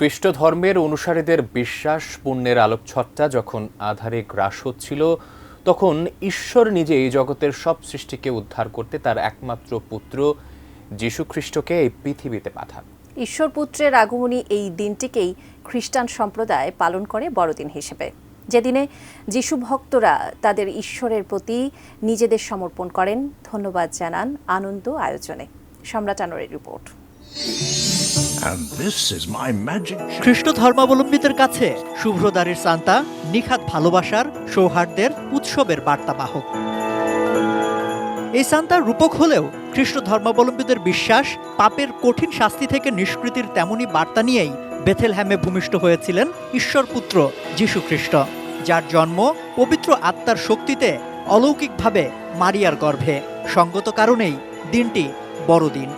খ্রিস্ট ধর্মের অনুসারীদের বিশ্বাস পুণ্যের আলোকছটা যখন আঁধারে গ্রাস হচ্ছিল, তখন ঈশ্বর নিজে এই জগতের সব সৃষ্টিকে উদ্ধার করতে তার একমাত্র পুত্র যীশু খ্রিস্টকে এই পৃথিবীতে পাঠান। ঈশ্বর পুত্রের আগমনী এই দিনটিকেই খ্রিস্টান সম্প্রদায় পালন করে বড়দিন হিসেবে, যেদিনে যীশু ভক্তরা তাদের ঈশ্বরের প্রতি নিজেদের সমর্পণ করেন, ধন্যবাদ জানান আনন্দ আয়োজনে। সম্রাট আনোয়ারের রিপোর্ট। খ্রিস্ট ধর্মাবলম্বীদের কাছে শুভ্রদ্বারের সান্তা নিখাত ভালোবাসার, সৌহার্দ্যের, উৎসবের বার্তাবাহক। এই সান্তার রূপক হলেও খ্রিস্ট ধর্মাবলম্বীদের বিশ্বাস পাপের কঠিন শাস্তি থেকে নিষ্কৃতির তেমনই বার্তা নিয়েই বেথেলহ্যামে ভূমিষ্ঠ হয়েছিলেন ঈশ্বরপুত্র যীশু খ্রিস্ট, যার জন্ম পবিত্র আত্মার শক্তিতে অলৌকিকভাবে মারিয়ার গর্ভে। সঙ্গত কারণেই দিনটি বড়দিন।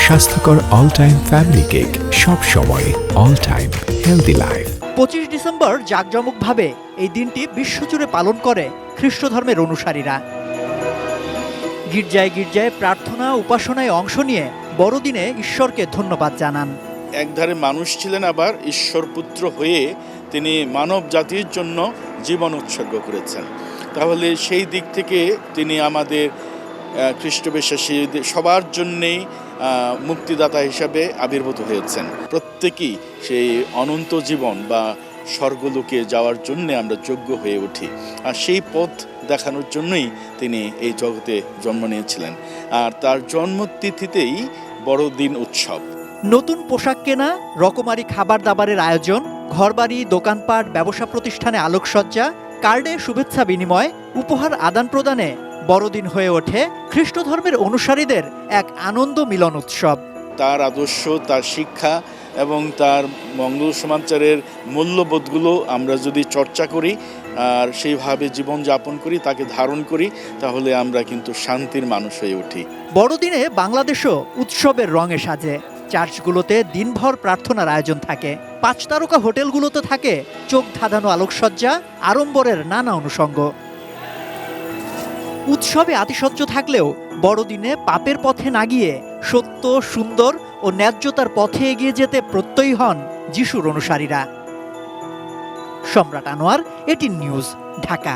স্বাস্থ্যকর অল টাইম ফ্যামিলি কেক, সব সময় all time healthy life. 25 December জাঁকজমকভাবে এই দিনটি বিশ্বজুড়ে পালন করে খ্রিস্ট ধর্মের অনুসারীরা। গির্জায় গির্জায় প্রার্থনা উপাসনায় অংশ নিয়ে বড়দিনে ঈশ্বরকে ধন্যবাদ জানান। একধারে মানুষ ছিলেন, আবার ঈশ্বর পুত্র হয়ে তিনি মানব জাতির জন্য জীবন উৎসর্গ করেছেন। তাহলে সেই দিক থেকে তিনি আমাদের খ্রিস্ট বিশ্বাসী সবার জন্যেই মুক্তিদাতা হিসাবে আবির্ভূত হয়েছেন। প্রত্যেকেই সেই অনন্ত জীবন বা স্বর্গলোকে যাওয়ার জন্যে আমরা যোগ্য হয়ে উঠি, আর সেই পথ দেখানোর জন্যই তিনি এই জগতে জন্ম নিয়েছিলেন। আর তার জন্মতিথিতেই বড়দিন উৎসব। নতুন পোশাক কেনা, রকমারি খাবার দাবারের আয়োজন, ঘরবাড়ি, দোকানপাট, ব্যবসা প্রতিষ্ঠানে আলোকসজ্জা, কার্ডে শুভেচ্ছা বিনিময়, উপহার আদান প্রদানে বড়দিন হয়ে ওঠে খ্রিস্ট ধর্মের অনুসারীদের এক আনন্দ মিলন উৎসব। তার আদর্শ, তার শিক্ষা এবং তার মঙ্গল সমাচারের মূল্যবোধগুলো আমরা যদি চর্চা করি আর সেইভাবে জীবনযাপন করি, তাকে ধারণ করি, তাহলে আমরা কিন্তু শান্তির মানুষ হয়ে উঠি। বড়দিনে বাংলাদেশও উৎসবের রঙে সাজে। চার্চগুলোতে দিনভর প্রার্থনার আয়োজন থাকে, 5 তারকা হোটেলগুলোতে থাকে চোখ ধাঁধানো আলোকসজ্জা, আড়ম্বরের নানা অনুষঙ্গ। উৎসবে আতিশয্য থাকলেও বড়দিনে পাপের পথে না গিয়ে সত্য, সুন্দর ও ন্যায্যতার পথে এগিয়ে যেতে প্রত্যয়ী হন যিশুর অনুসারীরা। সম্রাট আনোয়ার, এটিএন নিউজ, ঢাকা।